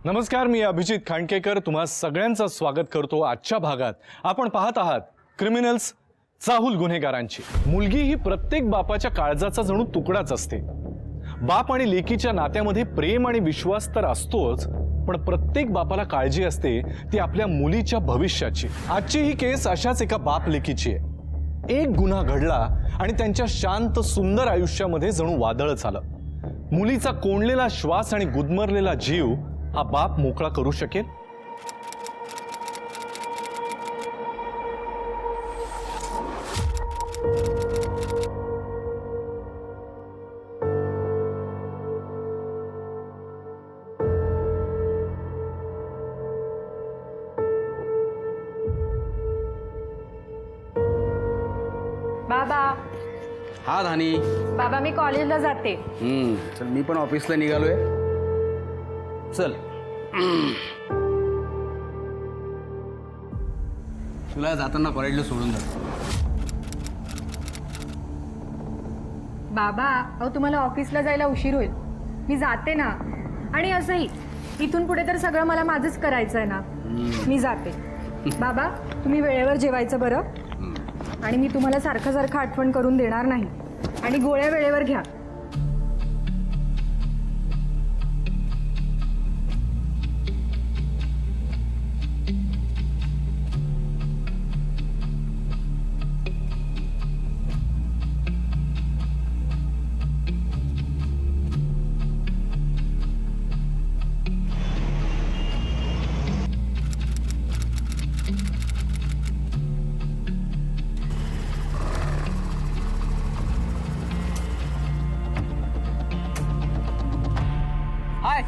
नमस्कार, मी अभिजित खांडकेकर तुम्हा सगळ्यांचं स्वागत करतो। आजच्या भागात आपण पाहत आहात क्रिमिनल्स, चाहूल गुन्हेगारांची। मुलगी ही प्रत्येक बापाच्या काळजाचा जणू तुकडाच असते। बाप आणि लेकीच्या नात्यामध्ये प्रेम आणि विश्वास तर असतोच, पण प्रत्येक बापाला काळजी असते ती आपल्या मुलीच्या भविष्याची। आजची ही केस अशाच एका बाप लेकीची आहे। एक गुन्हा घडला आणि त्यांच्या शांत सुंदर आयुष्यामध्ये जणू वादळच आलं। मुलीचा कोंडलेला श्वास आणि गुदमरलेला जीव हा बाप मोकळा करू शकेल? बाबा। हा धानी। बाबा मी कॉलेजला जाते। चल मी पण ऑफिसला निघालोय। चल तुला जाताना कॉलेजला सोडून जातो। बाबा अहो तुम्हाला ऑफिसला जायला उशीर होईल, मी जाते ना। आणि असंही इथून पुढे तर सगळं मला माझंच करायचं आहे ना। मी जाते। बाबा तुम्ही वेळेवर जेवायचं बरं, आणि मी तुम्हाला सारखं सारखं आठवण करून देणार नाही, आणि गोळ्या वेळेवर घ्या। हाय।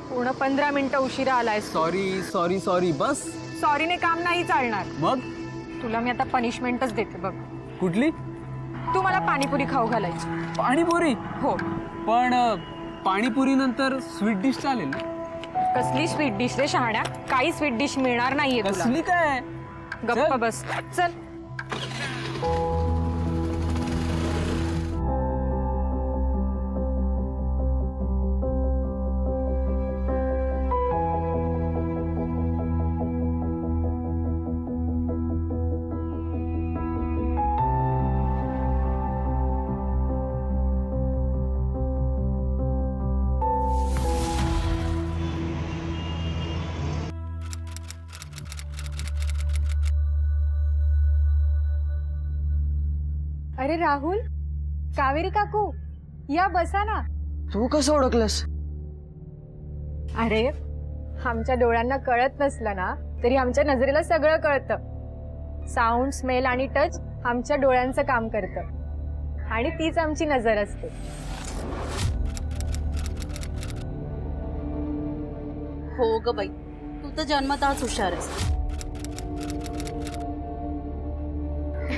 पूर्ण 15 मिनिटं उशिरा आलाय। Sorry sorry sorry. बस सॉरीने काम नाही चालणार। मग तुला मी आता पनिशमेंटच देते बघ। कुठली? तू मला पाणीपुरी खाऊ घालायची। पाणीपुरी? हो। पण पाणीपुरी नंतर स्वीट डिश चालेल ना? कसली स्वीट डिश रे शहाण्या? काही स्वीट डिश मिळणार नाहीये तुला। कसली काय? गप्पा चल. बस चल। अरे राहुल, कावेरी काकू, या बसा ना। तू कसं ओळखलंस? अरे आमच्या डोळ्यांना कळत नसलं ना तरी आमच्या नजरेला सगळं कळतं। साऊंड, स्मेल आणि टच आमच्या डोळ्यांचं काम करतं, आणि तीच आमची नजर असते। हो ग बाई, तू तर जन्मतःच हुशार आहेस।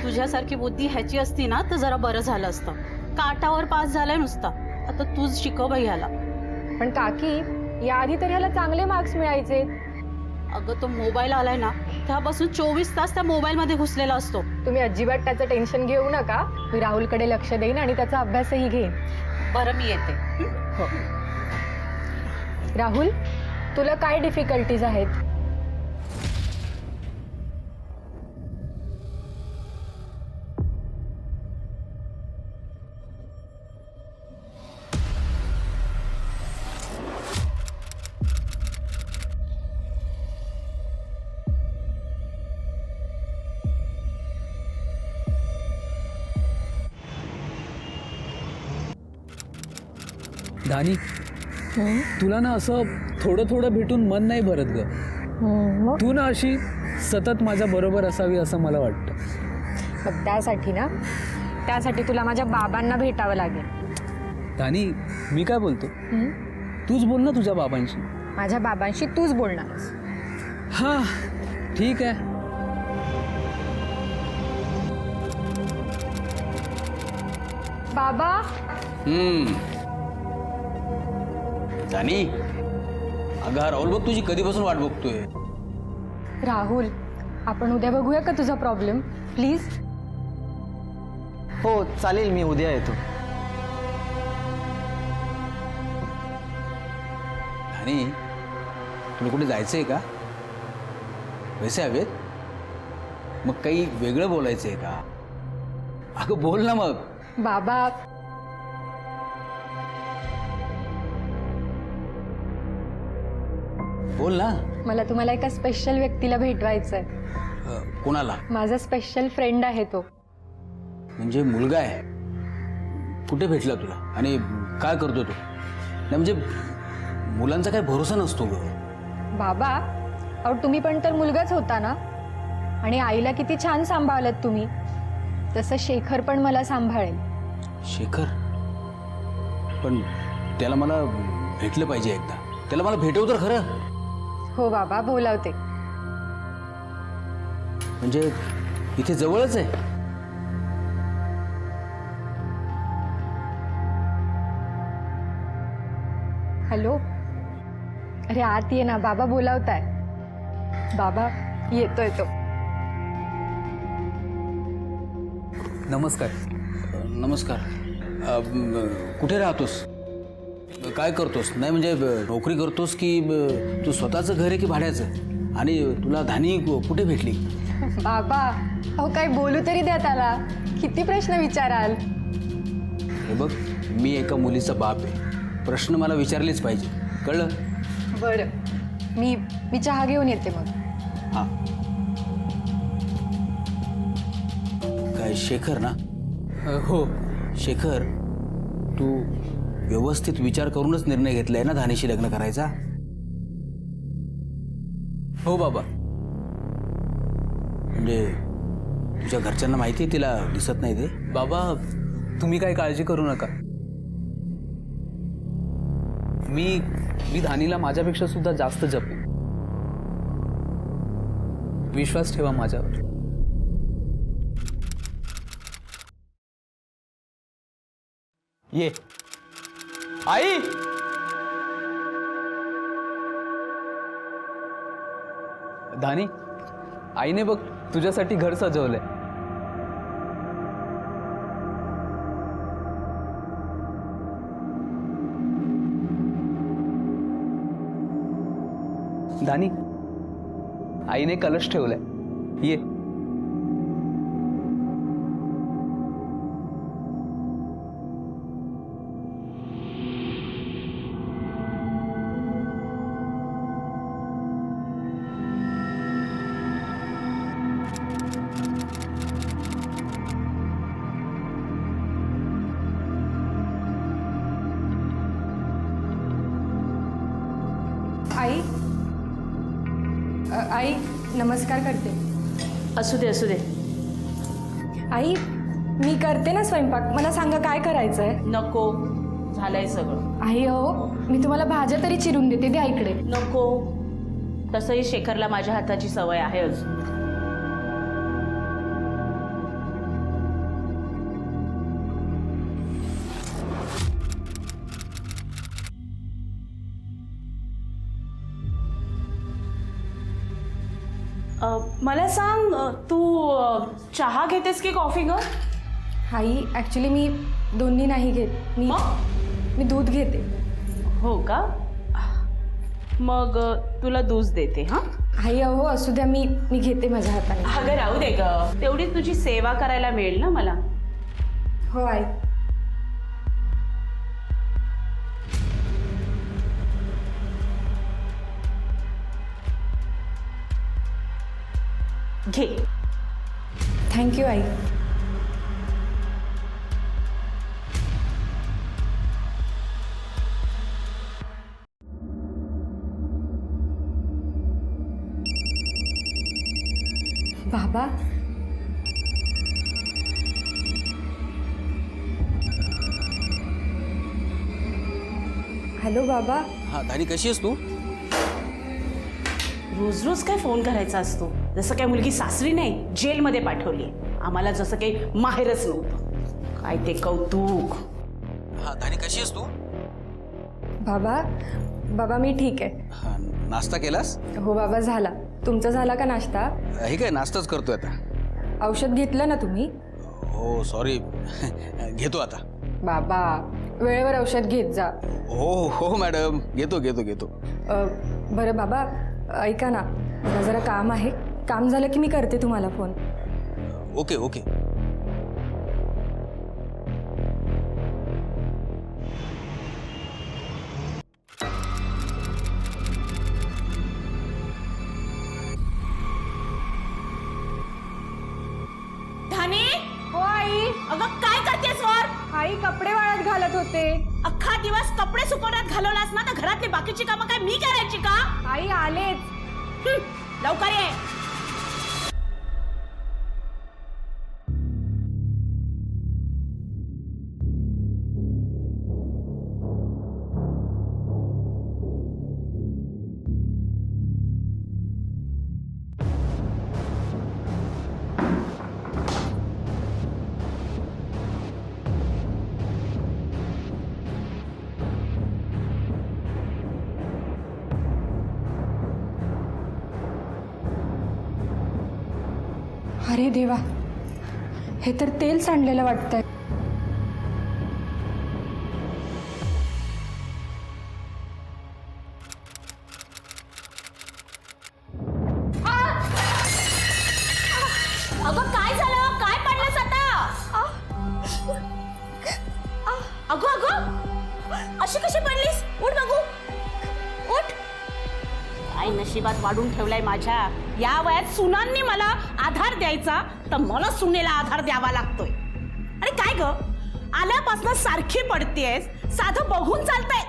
तुझ्यासारखी बुद्धी ह्याची असती ना तर जरा बरं झालं असतं। काटावर पास झालाय नुसता, आता तूच शिकव बाई ह्याला। पण काकी, याआधी तर ह्याला चांगले मार्क्स मिळायचे। अगं तो मोबाईल आलाय ना तेव्हापासून 24 तास त्या मोबाईल मध्ये घुसलेला असतो। तुम्ही अजिबात त्याचं टेन्शन घेऊ नका, मी राहुलकडे लक्ष देईन आणि त्याचा अभ्यासही घेईन। बरं मी येते। हो। राहुल, तुला काय डिफिकल्टीज आहेत? धानी, तुला ना असं थोडं थोडं भेटून मन नाही भरत ग। मग तू ना अशी सतत माझ्या बरोबर असावी असं मला वाटतं। त्यासाठी तुला माझ्या बाबांना भेटावं लागेल। धानी, मी काय बोलतो, तूच बोल ना तुझ्या बाबांशी। माझ्या बाबांशी तूच बोलणारस? हा ठीक आहे। बाबा। जानी, अगं राहुल बघ तुझी कधीपासून वाट बघतोय। राहुल, आपण उद्या बघूया का तुझा प्रॉब्लेम प्लीज? हो चालेल, मी उद्या येतो। आणि तुला कुठे जायचं आहे का? पैसे हवेत? मग काही वेगळं बोलायचं आहे का? अगं बोल ना मग. बाबा बोल ना. मला तुम्हाला एका स्पेशल व्यक्तीला भेटवायचंय. कोणाला? माझा स्पेशल फ्रेंड आहे तो. म्हणजे मुलगा आहे? कुठे भेटला तुला आणि काय करतो तो? नाही म्हणजे मुलांचा काही भरोसा नसतो ग. बाबा अहो तुम्ही पण तर मुलगाच होता ना, आणि आईला किती छान सांभाळलत तुम्ही, तसं शेखर पण मला सांभाळेल. शेखर? पण त्याला मला भेटलं पाहिजे एकदा. त्याला मला भेटव तर खरं. हो बाबा बोलावते. म्हणजे इथे जवळच आहे? हॅलो, अरे आत ये ना, बाबा बोलावताय. बाबा येतोय तो. नमस्कार. नमस्कार. कुठे राहतोस? काय करतोस? नाही म्हणजे नोकरी करतोस की तू स्वतःचं घर आहे की भाड्याचं? आणि तुला धानी कुठे भेटली? बाबा अहो काय बोलू तरी द्या त्याला, किती प्रश्न विचाराल. हे बघ, मी एका मुलीचा बाप आहे. प्रश्न मला विचारलेच पाहिजे, कळलं? बरं, मी चहा घेऊन येते मग. हां. काय शेखर ना? हो. शेखर, तू व्यवस्थित विचार करूनच निर्णय घेतलाय ना धानीशी लग्न करायचा? हो बाबा. म्हणजे तुझ्या घरच्यांना माहिती आहे तिला दिसत नाही ते? बाबा तुम्ही काही काळजी करू नका. मी धानीला माझ्यापेक्षा सुद्धा जास्त जपेन. विश्वास ठेवा माझ्यावर. ये आई. धानी, आईने बघ तुझ्यासाठी घर सजवलंय. धानी, आईने कलश ठेवलाय. ये. आई आई नमस्कार करते. असू दे असू दे. आई मी करते ना स्वयंपाक, मला सांगा काय करायचंय. नको, झालंय सगळं. आई अहो मी तुम्हाला भाज्या तरी चिरून देते, द्या इकडे. नको, तसंही शेखरला माझ्या हाताची सवय आहे अजून. मला सांग, तू चहा घेतेस की कॉफी ग? आई ॲक्च्युली मी दोन्ही नाही घेत, मी दूध घेते. हो का? मग तुला दूध देते. हां आई अहो असू द्या, मी घेते माझ्या हाताने. अगं राहू दे ग, तेवढीच तुझी सेवा करायला मिळेल ना मला. हो आई. घे. थँक्यू आई. बाबा हॅलो बाबा. हां धानी, कशी आहेस तू? रोज रोज काय फोन करायचा असतो? जसं काय मुलगी सासरी नाही, जेलमध्ये पाठवली. आम्हाला जसं काही माहेरच नव्हतं. काय ते कौतुक. हां धानी, कशी आहेस तू? बाबा मी ठीक आहे. हां, नाश्ता केलास? हो बाबा झाला. तुमचा झाला का नाश्ता? हे काय नाश्ताच करतोय आता. औषध घेतलं ना तुम्ही? हो सॉरी, घेतो आता. बाबा वेळेवर औषध घेत जा. हो हो मॅडम, घेतो घेतो घेतो. बरं बाबा, ऐका ना, मला जरा काम आहे. काम झालं की मी करते तुम्हाला फोन. Okay okay. धानी, हो आई. अगं काय करतेस वर? आई कपडे वाळत घालत होते. अख्खा दिवस कपडे सुकवण्यात घालवलास ना, तर घरातली बाकीची कामं काय मी करायची का? आई आलेच. लवकर ये. अरे देवा, हे तर तेल सांडलेलं वाटतंय. अगं काय झालं? काय पडलंस आता? अगं अगं, अशी कशी पडलीस? उठ बघू, उठ. काय नशिबात वाढून ठेवलाय माझ्या. या वयात सुनांनी मला आधार द्यायचा, तर मला सुनेला आधार द्यावा लागतोय. अरे काय ग, आल्यापासून सारखी पडतेस, साधं बघून चालतंय.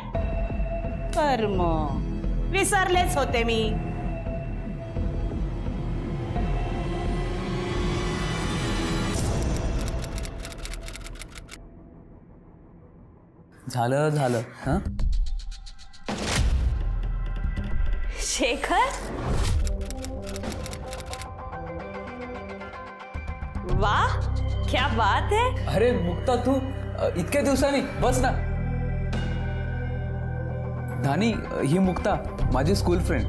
कर्म विसरलेच होते मी. झालं झालं. हां, शेखर, वाह क्या बात है. अरे मुक्ता, तू इतक्या दिवसांनी बस ना. धानी, ही मुक्ता माझी स्कूल फ्रेंड,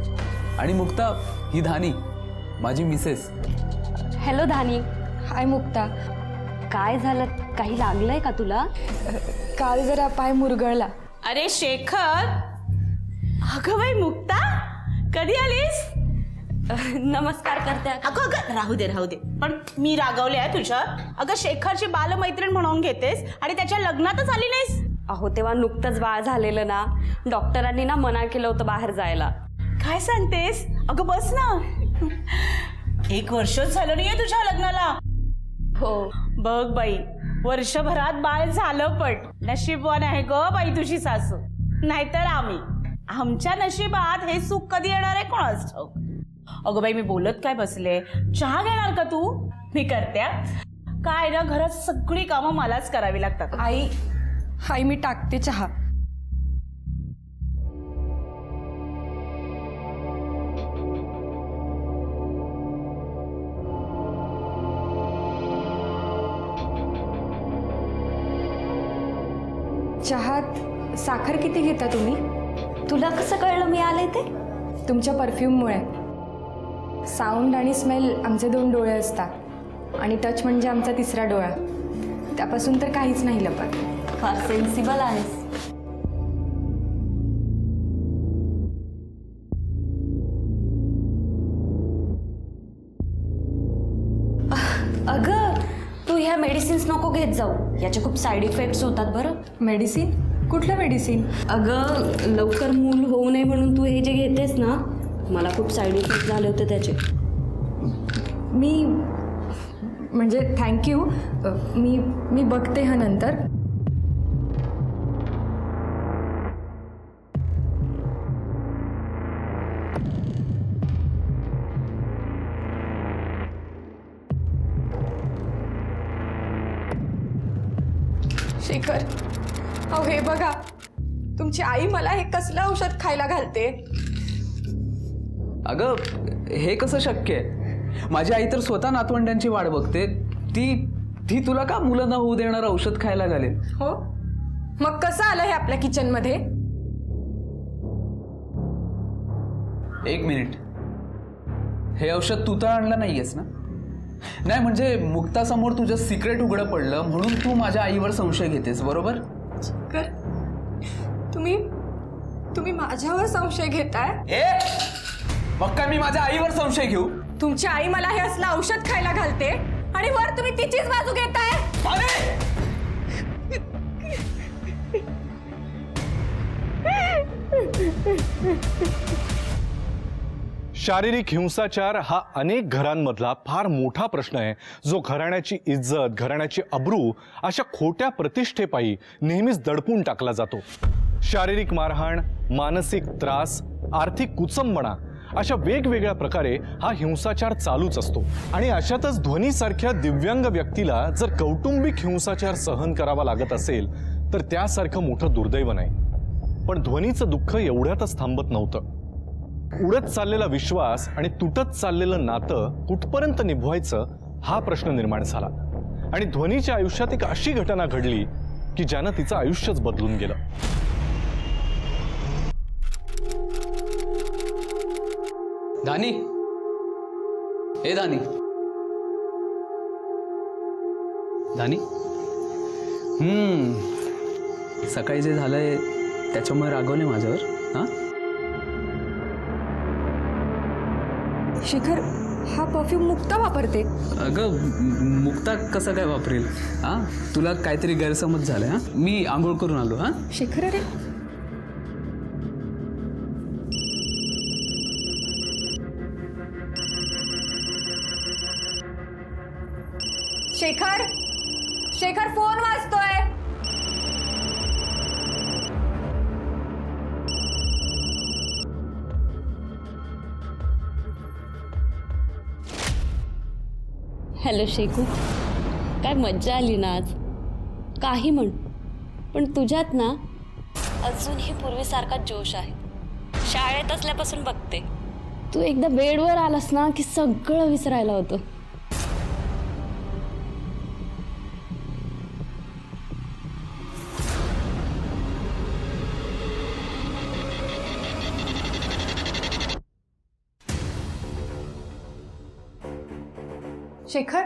आणि मुक्ता ही धानी माझी मिसेस. हॅलो धानी. हाय मुक्ता. काय झालं? काही लागलंय का तुला? काल जरा पाय मुरगळला. अरे शेखर, अगं बाई मुक्ता, कधी आलीस? नमस्कार करते. अगं अगं राहू दे राहू दे, पण मी रागवले आहे तुझ्या. अगं शेखरची बालमैत्रीण म्हणून घेतेस आणि त्याच्या लग्नातच आली नाहीस. अहो तेव्हा नुकतंच बाळ झालेलं ना, डॉक्टरांनी ना मना केलं होतं बाहेर जायला. काय सांगतेस? अगं बस ना, 1 वर्षच झालं नाहीये तुझ्या लग्नाला. हो. बघ बाई, वर्षभरात बाळ झालं, पण नशीबवान आहे ग बाई तुझी सासू. नाहीतर आमच्या नशिबात हे सुख कधी येणार आहे कोणाच ठाऊक. अगं बाई, मी बोलत काय बसले, चहा घेणार का तू? मी करते. काय ना, घरात सगळी कामं मलाच करावी लागतात. आई मी टाकते चहा. चहात साखर किती घेता तुम्ही? तुला कसं कळलं मी आले ते? तुमच्या परफ्यूममुळे. साऊंड आणि स्मेल आमचे 2 डोळे असतात, आणि टच म्हणजे आमचा 3रा डोळा. त्यापासून तर काहीच नाही लपत. फार सेन्सिबल आहेस. अगं तू ह्या मेडिसिन्स नको घेत जाऊ, याचे खूप साईड इफेक्ट्स होतात बरं. मेडिसिन? कुठलं मेडिसिन? अगं लवकर मूल होऊ नये म्हणून तू हे जे घेतेस ना, मला खूप साईड इफेक्ट झाले होते त्याचे. मी म्हणजे थँक्यू. मी बघते हा नंतर. शेखर, अहो हे बघा, तुमची आई मला हे कसलं औषध खायला घालते. अगं हे कसं शक्य आहे? माझी आई तर स्वतः नातवंड्यांची वाट बघते. ती तुला का मुलं न होऊ देणार औषध खायला घालेल? हो, मग कसं आलं हे आपल्या किचनमध्ये? 1 मिनिट, हे औषध तू तर आणलं नाहीयेस ना? नाही म्हणजे मुक्तासमोर तुझं सिक्रेट उघडं पडलं म्हणून तू माझ्या आईवर संशय घेतेस, बरोबर? कर तुम्ही तुम्ही माझ्यावर संशय घेताय? मग काय मी माझ्या आईवर संशय घेऊ? तुमची आई मला हे असलं औषध खायला घालते आणि वर तुम्ही तिचीच बाजू घेताय. शारीरिक हिंसाचार हा अनेक घरांमधला फार मोठा प्रश्न आहे, जो घराण्याची इज्जत, घराण्याची अब्रू अशा खोट्या प्रतिष्ठेपायी नेहमीच दडपून टाकला जातो. शारीरिक मारहाण, मानसिक त्रास, आर्थिक कुचंबणा अशा वेगवेगळ्या प्रकारे हा हिंसाचार चालूच असतो. आणि अशातच ध्वनीसारख्या दिव्यांग व्यक्तीला जर कौटुंबिक हिंसाचार सहन करावा लागत असेल तर त्यासारखं मोठं दुर्दैव नाही. पण ध्वनीचं दुःख एवढ्यातच थांबत नव्हतं. उडत चाललेला विश्वास आणि तुटत चाललेलं नातं कुठपर्यंत निभवायचं हा प्रश्न निर्माण झाला. आणि ध्वनीच्या आयुष्यात एक अशी घटना घडली की ज्यानं तिचं आयुष्यच बदलून गेलं. धानी, ए धानी, धानी. सकाळी जे झालंय त्याच्यामुळे रागवले माझ्यावर? हा, शिखर, हा परफ्यूम मुक्ता वापरते. अगं मुक्ता कसं काय वापरेल? हा, तुला काहीतरी गैरसमज झालाय. हा, मी आंघोळ करून आलो. हा, शिखर, अरे शेखर, शेखर, फोन वाजतोय. हॅलो शेखू, काय मज्जा आली ना आज. काही म्हण, पण तुझ्यात ना अजूनही पूर्वीसारखा जोश आहे. शाळेत असल्यापासून बघते, तू एकदा बेडवर आलास ना की सगळं विसरायला होतं. शेखर,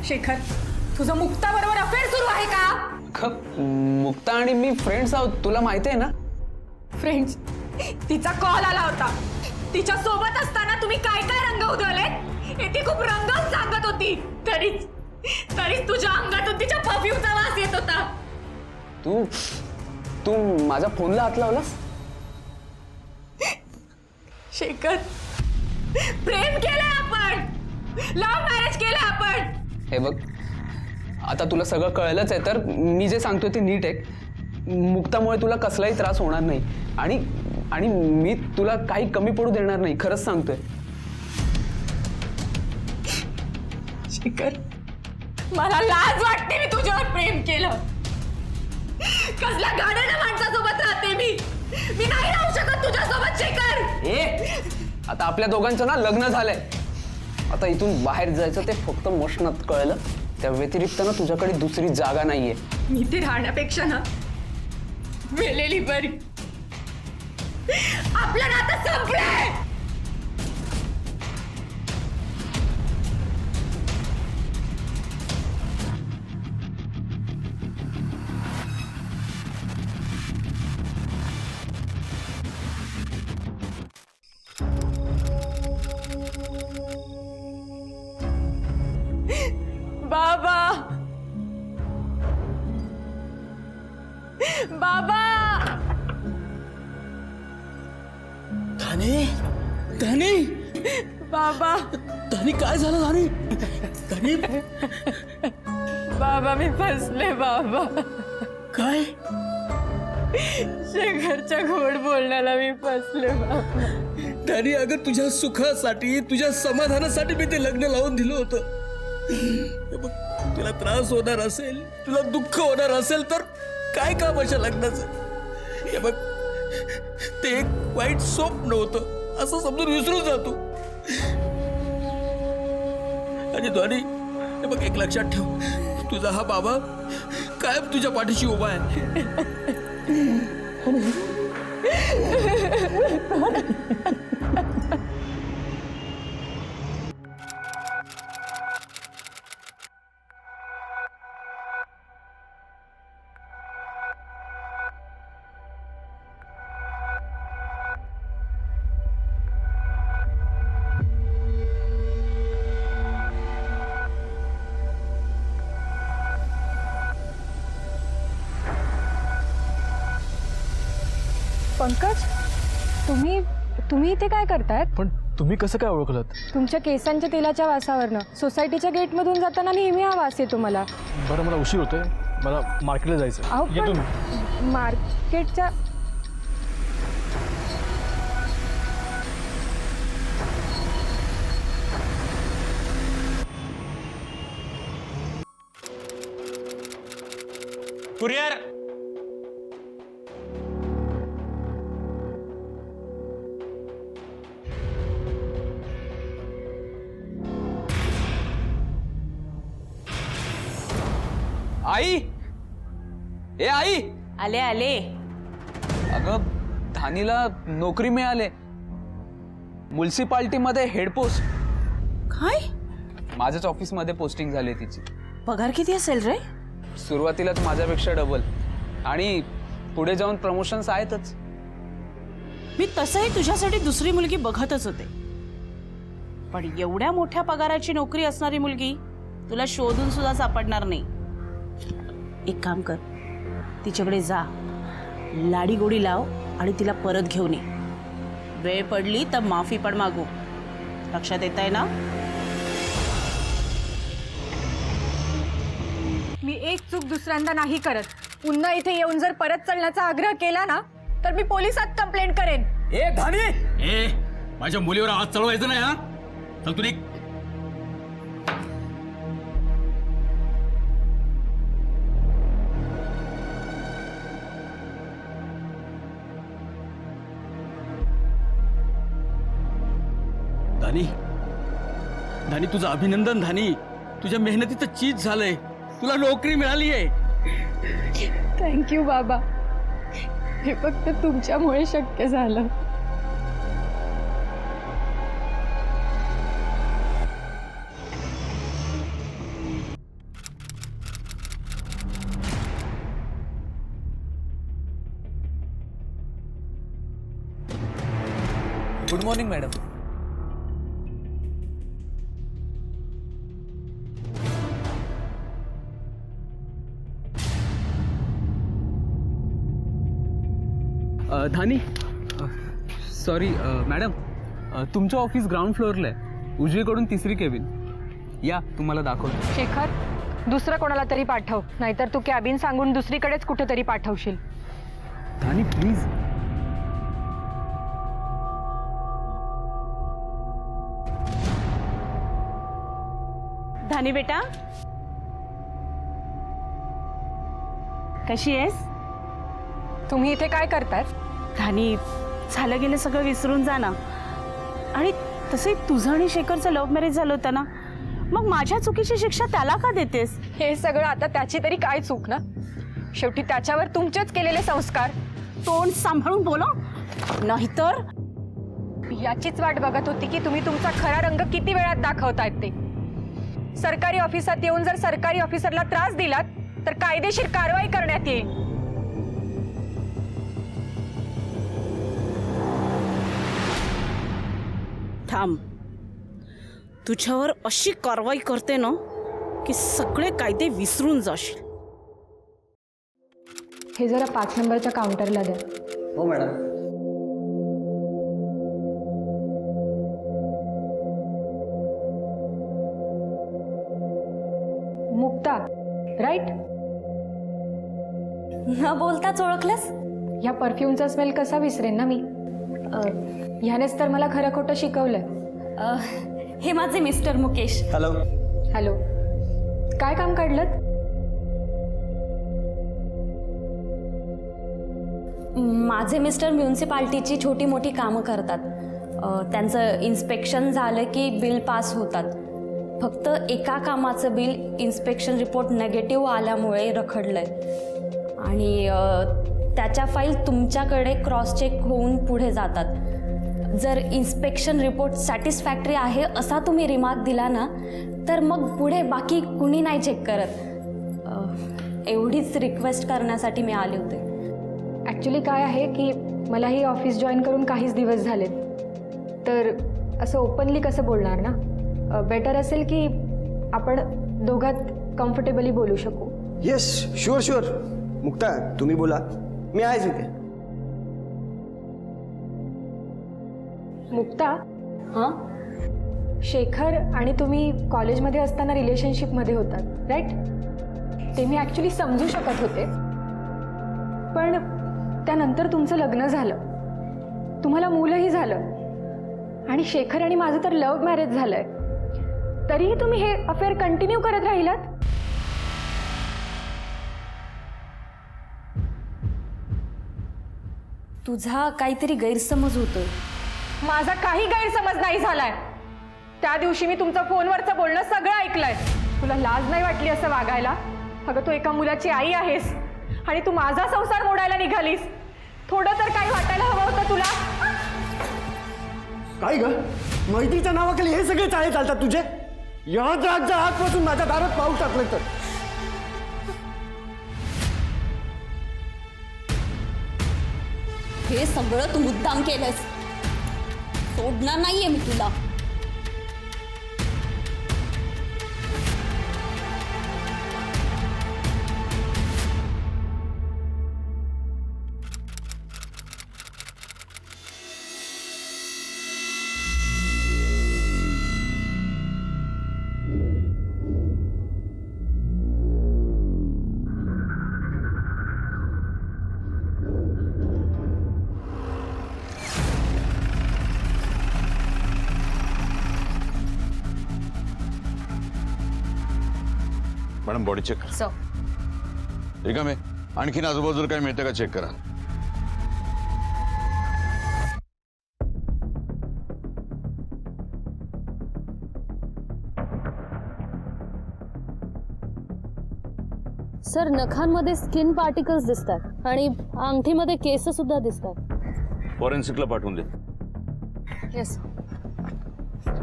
शेखर, तुझं मुक्ता बरोबर अफेअर सुरू आहे का? मुक्ता आणि मी फ्रेंड्स आहोत, तुला माहिती आहे ना. फ्रेंड्स? तिचा कॉल आला होता. तिच्या सोबत असताना तुम्ही काय काय रंग उधळले ती खूप रंगवून सांगत होती. तरीच तुझ्या अंगातून तिच्या परफ्यूमचा वास येत होता. तू माझ्या फोनला हात लावलास? शेखर, प्रेम केलंय आपण, लव्ह मॅरेज केलंय आपण. हे बघ, आता तुला सगळं कळलंच आहे तर मी जे सांगतोय ते नीट आहे. मुक्तामुळे तुला कसलाही त्रास होणार नाही आणि मी तुला काही कमी पडू देणार नाही, खरंच सांगतोय. शेखर, मला लाज वाटते मी तुझ्यावर प्रेम केलं. कसल्या गाड्याने माणसासोबत राहते मी नाही राहू शकत तुझ्यासोबत. शेखर, आता आपल्या दोघांचं ना लग्न झालंय. आता इथून बाहेर जायचं ते फक्त मशनात, कळलं? त्या व्यतिरिक्त ना तुझ्याकडे दुसरी जागा नाहीये. मी ते राहण्यापेक्षा ना मेलेली बरी. आपलं नातं संपलंय. बाबा, बाबा, धानी, धानी, बाबा, धानी, काय झालं धानी? धानी, बाबा, मी फसले बाबा. काय? शेखरच्या गोड बोलण्याला मी फसले बाबा. धानी, अगं तुझ्या सुखासाठी, तुझ्या समाधानासाठी मी ते लग्न लावून दिलं होतं. हे बघ, तुला त्रास होणार असेल, तुला दुःख होणार असेल तर काय काम अशा लग्नाचं? हे बघ, ते एक वाईट स्वप्न होतं असं समजून विसरून जातो. आणि धानी, हे बघ, एक लक्षात ठेव, तुझा हा बाबा कायम तुझ्या पाठीशी उभा आहे. पंकज, तुम्ही इथे काय करतायत? पण तुम्ही कसं काय ओळखलं? तुमच्या केसांच्या तेलाच्या वासावरनं सोसायटीच्या गेटमधून जाताना नेहमी हा वास येतो मला. बरं, मला उशीर होतोय, मला मार्केटला जायचं. अहो येतो मी. पण मार्केटच्या कुरिअर. आई, ए आई, आले आले. अगं धानीला नोकरी मिळाले म्युन्सिपाल्टीमध्ये हेड पोस्ट. काय? माझ्याच ऑफिसमध्ये पोस्टिंग झाली तिची. पगार किती असेल रे? सुरुवातीलाच माझ्यापेक्षा डबल आणि पुढे जाऊन प्रमोशन्स आहेतच. मी तसंही तुझ्यासाठी दुसरी मुलगी बघतच होते, पण एवढ्या मोठ्या पगाराची नोकरी असणारी मुलगी तुला शोधून सुद्धा सापडणार नाही. एक काम कर, तिच्याकडे जा, लाडी गोडी लाव आणि तिला परत घेऊन ये. वेळ पडली तर माफी पण मागू. लक्षात येत आहे ना? मी एक चूक दुसऱ्यांदा नाही करत. पुन्हा इथे येऊन जर परत चलण्याचा आग्रह केला ना तर मी पोलिसात कंप्लेंट करेन. ए धानी, ए माझ्या मुलीवर हात चढवायचं नाही हा. चल तू निघ. धानी, धानी तुझं अभिनंदन. धानी, तुझ्या मेहनतीचं चीज झालंय. तुला नोकरी मिळाली आहे. थँक्यू बाबा, हे फक्त तुमच्यामुळे शक्य झालं. Good morning madam. Dhani, sorry madam, तुमचं ऑफिस ग्राउंड फ्लोअरला आहे, उजवीकडून 3री केबिन. या, तुम्हाला दाखवतो. शेखर, दुसरं कोणाला तरी पाठव, नाहीतर तू कॅबिन सांगून दुसरीकडेच कुठेतरी पाठवशील. धानी प्लीज. धानी बेटा, कशी आहेस? तुम्ही इथे काय करताय? धानी, झालं गेलं सगळं विसरून जा ना. आणि तसंही तुझं आणि शेखरचं लव्ह मॅरेज झालं होतं ना, मग माझ्या चुकीची शिक्षा त्याला का देतेस? हे सगळं आता त्याची तरी काय चूक ना? शेवटी त्याच्यावर तुमचेच केलेले संस्कार. तोंड सांभाळून बोला, नाहीतर. याचीच वाट बघत होती की तुम्ही तुमचा खरा रंग किती वेळात दाखवतायत ते. सरकारी ऑफिसात येऊन जर सरकारी ऑफिसरला त्रास दिलात तर कायदेशीर कारवाई करण्यात येईल. थांब, तुझ्यावर अशी कारवाई करते ना की सगळे कायदे विसरून जाशील. हे जरा 5 नंबरच्या काउंटरला द्या. हो मॅडम. मुक्ता, राईट? न बोलताच ओळखलंस? ह्या परफ्यूमचा स्मेल कसा विसरेन ना मी. ह्यानेच तर मला खरं खोटं शिकवलंय. हे माझे मिस्टर मुकेश. हॅलो. हॅलो, काय काम काढलं? माझे मिस्टर म्युन्सिपाल्टीची छोटी मोठी कामं करतात. त्यांचं इन्स्पेक्शन झालं की बिल पास होतात. फक्त एका कामाचं बिल इन्स्पेक्शन रिपोर्ट नेगेटिव्ह आल्यामुळे रखडलंय आणि त्याच्या फाईल तुमच्याकडे क्रॉस चेक होऊन पुढे जातात. जर इन्स्पेक्शन रिपोर्ट सॅटिस्फॅक्टरी आहे असा तुम्ही रिमार्क दिला ना तर मग पुढे बाकी कुणी नाही चेक करत. एवढीच रिक्वेस्ट करण्यासाठी मी आले होते. ॲक्च्युली काय आहे की मला ही ऑफिस जॉईन करून काहीच दिवस झालेत, तर असं ओपनली कसं बोलणार ना. बेटर असेल की आपण दोघात कम्फर्टेबली बोलू शकू. Yes, sure sure. मुक्ता, तुम्ही बोला, मी आहेच इथे. मुक्ता, हां शेखर आणि तुम्ही कॉलेजमध्ये असताना रिलेशनशिपमध्ये होतात राईट? ते मी ॲक्च्युली समजू शकत होते, पण त्यानंतर तुमचं लग्न झालं, तुम्हाला मुलंही झालं आणि शेखर आणि माझं तर लव्ह मॅरेज झालंय, तरीही तुम्ही हे अफेअर कंटिन्यू करत राहिलात? तुझा काहीतरी गैरसमज होतोय. माझा काही गैरसमज नाही झालाय. त्या दिवशी मी तुमचं फोनवरचं बोलणं सगळं ऐकलंय. तुला लाज नाही वाटली असं वागायला? अगं तू एका मुलाची आई आहेस आणि तू माझा संसार मोडायला निघालीस. थोडं तर काही वाटायला हवं होतं तुला. काय ग, मैत्रीच्या नावाखाली हे सगळे चाळे चालतात तुझे? या जागच्या आजपासून माझ्या दारात पाऊस टाकलं तर हे सगळं तू मुद्दाम केलंस. सोडणार नाहीये मी तुला. मॅडम बॉडी चेक सर, ठीक आहे. आणखीन आजूबाजूला काय मिळतं का चेक करा. सर, नखांमध्ये स्किन पार्टिकल्स दिसतात आणि अंगठीमध्ये केस सुद्धा दिसतात. फॉरेन्सिकला पाठवून दे. येस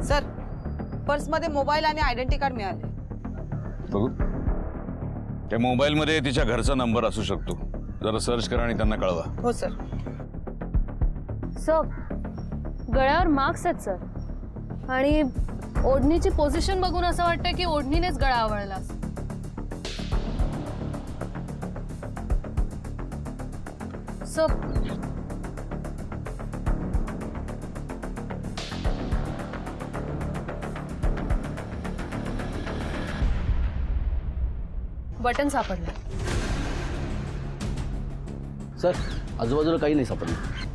सर, पर्समध्ये मोबाईल आणि आयडेंटिटी कार्ड मिळाले. बघू. त्या मोबाईलमध्ये तिच्या घरचा नंबर असू शकतो. जरा सर्च करा आणि त्यांना कळवा. हो सर. सर, गळ्यावर मार्क्स आहेत सर आणि ओढणीची पोझिशन बघून असं वाटतं की ओढणीनेच गळा आवळला. सर, बटन सापडलं. सर, आजूबाजूला काही नाही सापडलं.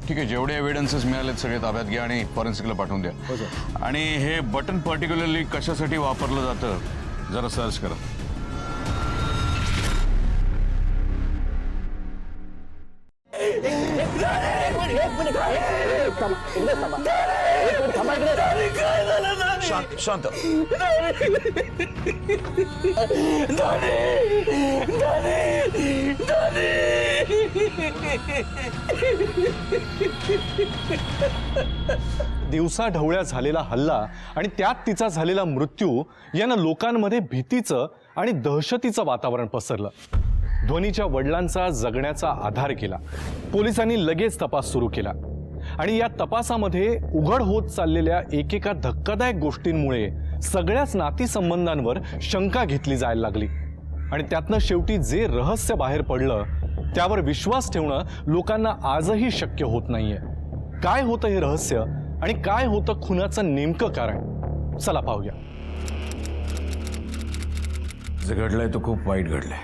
ठीक आहे. जेवढे एव्हिडन्सेस मिळालेत सगळे ताब्यात घ्या आणि फॉरेन्सिकला पाठवून द्या. हो सर. आणि हे बटन पर्टिक्युलरली कशासाठी वापरलं जातं जरा सर्च करा. शांत शांत. दिवसा ढवळ्या झालेला हल्ला आणि त्यात तिचा झालेला मृत्यू यानं लोकांमध्ये भीतीचं आणि दहशतीचं वातावरण पसरलं. ध्वनीच्या वडिलांचा जगण्याचा आधार केला. पोलिसांनी लगेच तपास सुरू केला आणि या तपासामध्ये उघड होत चाललेल्या एकेका धक्कादायक गोष्टींमुळे सगळ्याच नातीसंबंधांवर शंका घेतली जायला लागली आणि त्यातनं शेवटी जे रहस्य बाहेर पडलं त्यावर विश्वास ठेवणं लोकांना आजही शक्य होत नाहीये. काय होतं हे रहस्य आणि काय होतं खुनाचं नेमकं कारण? चला पाहूया. जे घडलंय तो खूप वाईट घडलंय,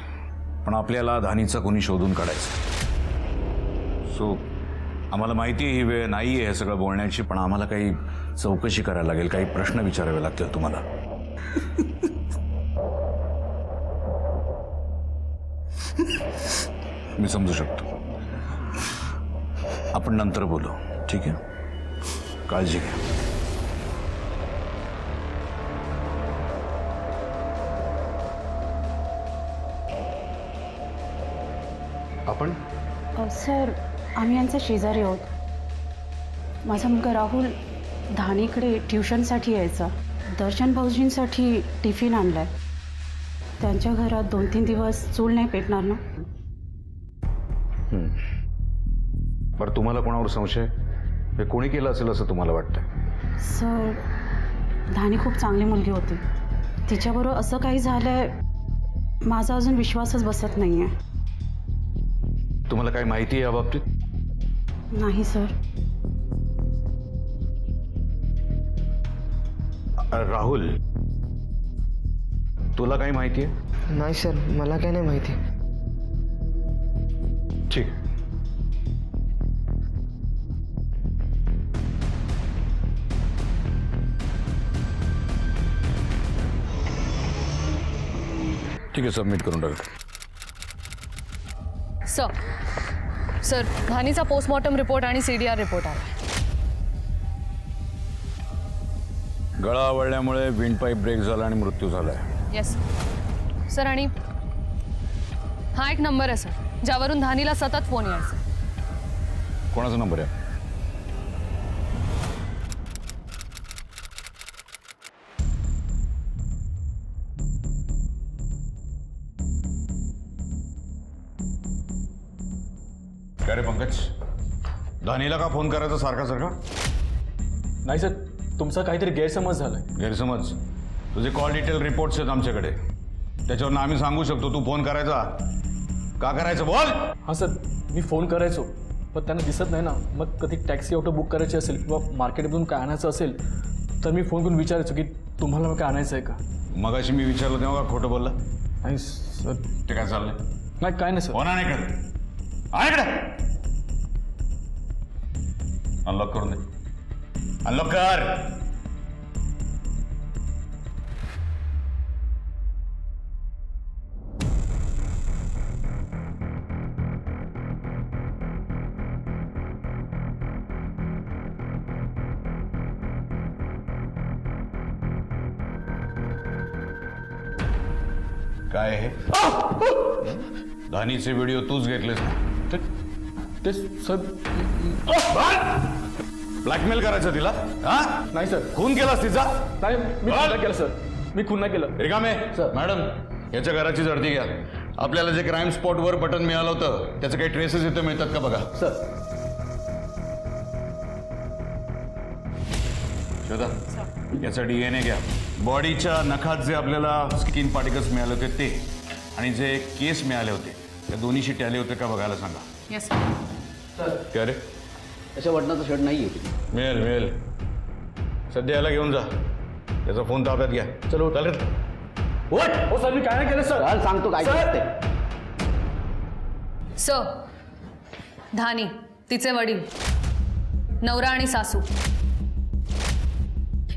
पण आपल्याला धानीचा कोणी शोधून काढायचं. सो आम्हाला माहिती आहे ही वेळ नाही आहे हे सगळं बोलण्याची, पण आम्हाला काही चौकशी करायला लागेल, काही प्रश्न विचारावे लागतील तुम्हाला. मी समजू शकतो. आपण नंतर बोलू, ठीक आहे? काळजी घ्या. आपण सर, आम्ही यांचा शेजारी आहोत. माझा मुलगा राहुल धानीकडे ट्युशनसाठी यायचा. दर्शन भाऊजींसाठी टिफिन आणलाय. त्यांच्या घरात 2-3 दिवस चूल नाही पेटणार ना? बरं, तुम्हाला कोणावर संशय? हे कोणी केलं असेल असं तुम्हाला वाटतं? सर, धानी खूप चांगली मुलगी होती. तिच्याबरोबर असं काही झालंय, माझा अजून विश्वासच बसत नाही आहे. तुम्हाला काही माहिती आहे याबाबतीत? नाही सर. राहुल, तुला काही माहिती आहे? नाही सर, मला काय नाही माहिती. ठीक. ठीक आहे, सबमिट करून टाक. सर धानीचा पोस्टमॉर्टम रिपोर्ट आणि CDR रिपोर्ट आला. गळा आवळल्यामुळे विंडपाईप ब्रेक झाला आणि मृत्यू झालाय. Yes sir. आणि हा एक नंबर आहे सर, ज्यावरून धानीला सतत फोन यायचा. कोणाचा नंबर आहे? काय रे पंकज, धानीला का फोन करायचा सारखा सारखा? नाही सर, तुमचा काहीतरी गैरसमज झालाय. गैरसमज? तुझे कॉल डिटेल रिपोर्ट्स आहेत आमच्याकडे, त्याच्यावरून आम्ही सांगू शकतो तू फोन करायचा का करायचं. बोल. हां सर, मी फोन करायचो पण त्यांना दिसत नाही ना. मग कधी टॅक्सी ऑटो बुक करायची असेल किंवा मार्केटमधून काय आणायचं असेल तर मी फोन करून विचारायचो की तुम्हाला काय आणायचं आहे का. मगाशी मी विचारलं तेव्हा का खोटं बोलला? नाही सर. ते काय चाललंय? नाही काय नाही सर. फोन आण इकडे. अनलॉक करून दे. अनलॉक कर. काय हे? धानीचे व्हिडिओ तूच घेतलेस ना? ते सर. ब्लॅकमेल करायचं तिला? हा? नाही सर. खून केलास तिचा? नाही, मी खुन्हा केलं सर. मी खुन्हा केलं. रिकामे. सर. मॅडम, याच्या घराची झडती घ्या. आपल्याला जे क्राईम स्पॉटवर बटन मिळालं होतं त्याचे काही ट्रेसेस इथे मिळतात का बघा. सर. शोधा. याचा DNA घ्या. बॉडीच्या नखात जे आपल्याला स्किन पार्टिकल्स मिळाले होते ते आणि जे केस मिळाले होते त्या दोन्हीशी टॅली होते का बघायला सांगा. Yes sir. काय रे? त्याच्या बटनाचा शर्ट नाही आहे. मिळेल मिळेल. सध्या याला घेऊन जा. त्याचा फोन ताब्यात घ्या. चलो चालेल. हो सर, मी काय नाही केलं सर. चाल सांगतो काय ते. सर, धानी, तिचे वडील, नवरा आणि सासू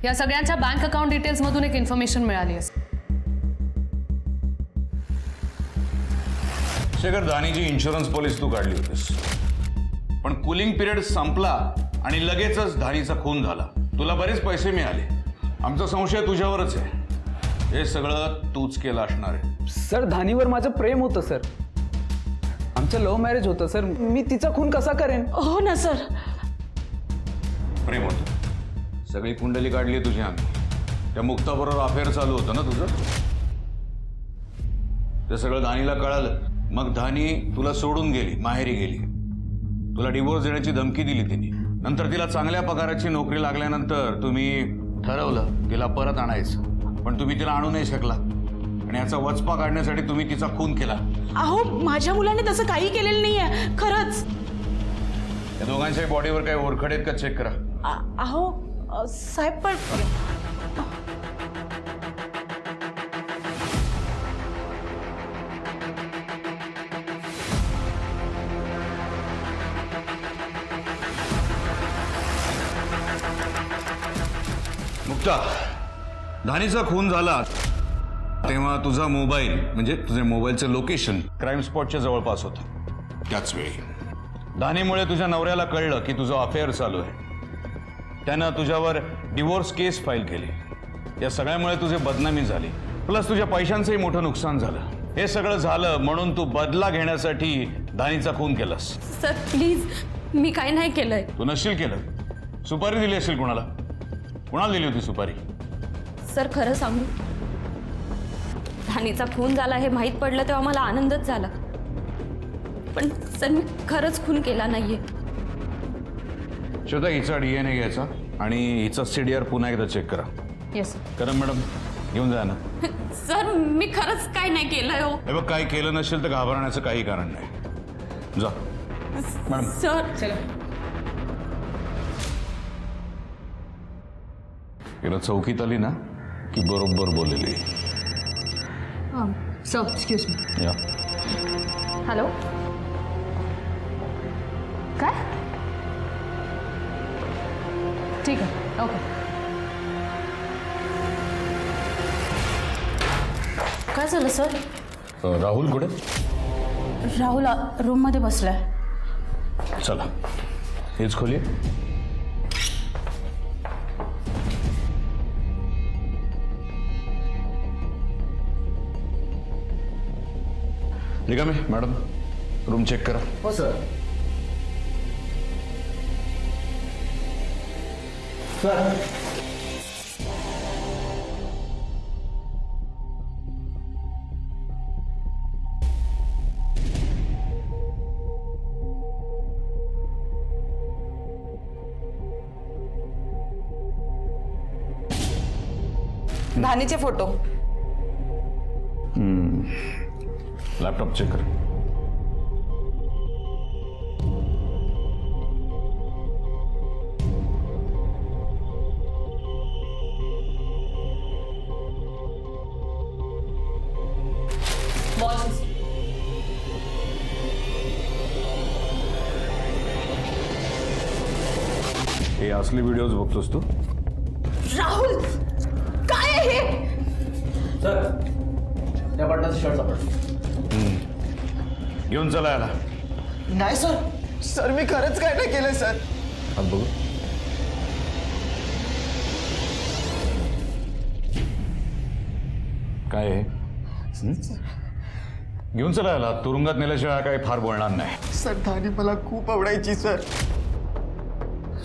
या सगळ्यांच्या बँक अकाउंट डिटेल्स मधून एक इन्फॉर्मेशन मिळाली आहे. शेखर, धानीची इन्शुरन्स पॉलिसी तू काढली होतीस पण कूलिंग पिरियड संपला आणि लगेचच धानीचा खून झाला. तुला बरेच पैसे मिळाले. आमचा संशय तुझ्यावरच आहे. हे सगळं तूच केलं असणार आहे. सर, धानीवर माझं प्रेम होतं सर. आमचं लव्ह मॅरेज होतं सर. मी तिचा खून कसा करेन? हो ना सर. प्रेम होतं. सगळी कुंडली काढली तुझी आम्ही. त्या मुक्ताबरोबर अफेअर चालू होतं ना तुझं. ते सगळं धानीला कळालं. मग धानी तुला सोडून गेली, माहेरी गेली. तुला डिवोर्स देण्याची धमकी दिली तिने. नंतर तिला चांगल्या पगाराची नोकरी लागल्यानंतर तुम्ही ठरवलं तिला परत आणायचं. पण तुम्ही तिला आणू नाही शकला आणि याचा वचपा काढण्यासाठी तुम्ही तिचा खून केला. अहो, माझ्या मुलाने तसं काही केलेलं नाहीये खरंच. या दोघांच्याही बॉडीवर काही ओरखड आहेत का चेक करा. अहो साहेब, पण मुक्ता, धानीचा खून झाला तेव्हा तुझा मोबाईल म्हणजे तुझे मोबाईलचं लोकेशन क्राईम स्पॉटच्या जवळपास होतं. त्याच वेळी धानीमुळे तुझ्या नवऱ्याला कळलं की तुझं अफेअर चालू आहे. त्यानं तुझ्यावर डिवोर्स केस फाईल केली. या सगळ्यामुळे तुझे बदनामी झाली. प्लस तुझ्या पैशांचंही मोठं नुकसान झालं. हे सगळं झालं म्हणून तू बदला घेण्यासाठी धानीचा खून केलास. सर प्लीज, मी काय नाही केलंय. तू नशील केलं. सुपारी दिली असेल कोणाला. कोणाला दिली होती सुपारी? सर खरं सांगू, धानीचा खून झाला हे माहीत पडलं तेव्हा मला आनंदच झाला. पण सर मी खरंच खून केला नाहीये. श्वेता, हिचा DNA घ्यायचा आणि हिचा CDR पुन्हा एकदा चेक करा. येस करा मॅडम, घेऊन जा ना. सर मी खरंच काय नाही केलंय हो. हे बघ, काही केलं नसेल तर घाबरण्याचं काही कारण नाही. जा मॅडम. सर हिला चौकीत आली ना की बरोबर बोललेली. Sir excuse me. या हॅलो. काय? ठीक आहे, ओके. काय झालं सर? राहुल कुठे? राहुल रूममध्ये बसलाय. चला हेच खोली. निघा मॅडम रूम चेक करा. हो सर. सर धानीचे फोटो. लॅपटॉप चेक करा. हे असली व्हिडिओज बघतोस तू? राहुल काय आहे हे? सर त्या बटनाचं शर्ट सापडलं. घेऊन चला याला. नाही सर. सर मी खरंच काय नाही केलं सर. हात बघू. काय आहे? घेऊन चला याला. तुरुंगात नेल्याशिवाय काही फार बोलणार नाही. सर धानी मला खूप आवडायची सर.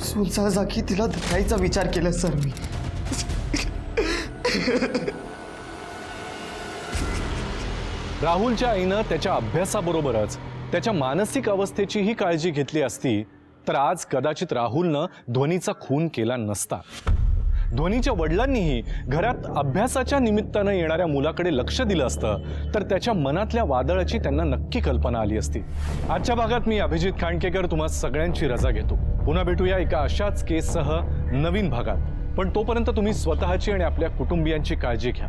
सुनसा जागी तिला धरायचा विचार केला सर मी. राहुलच्या आईनं त्याच्या अभ्यासाबरोबरच त्याच्या मानसिक अवस्थेचीही काळजी घेतली असती तर आज कदाचित राहुलनं ध्वनीचा खून केला नसता. ध्वनीच्या वडिलांनीही घरात अभ्यासाच्या निमित्तानं येणाऱ्या मुलाकडे लक्ष दिलं असतं तर त्याच्या मनातल्या वादळाची त्यांना नक्की कल्पना आली असती. आजच्या भागात मी अभिजित खांडकेकर तुम्हा सगळ्यांची रजा घेतो. पुन्हा भेटूया एका अशाच केससह नवीन भागात. पण तोपर्यंत तुम्ही स्वतःची आणि आपल्या कुटुंबियांची काळजी घ्या.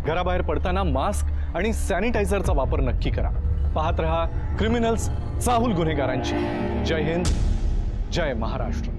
घराबाहेर पडताना मास्क आणि सॅनिटायझरचा वापर नक्की करा. पाहत रहा क्रिमिनल्स चाहूल गुन्हेगारांची. जय हिंद, जय महाराष्ट्र.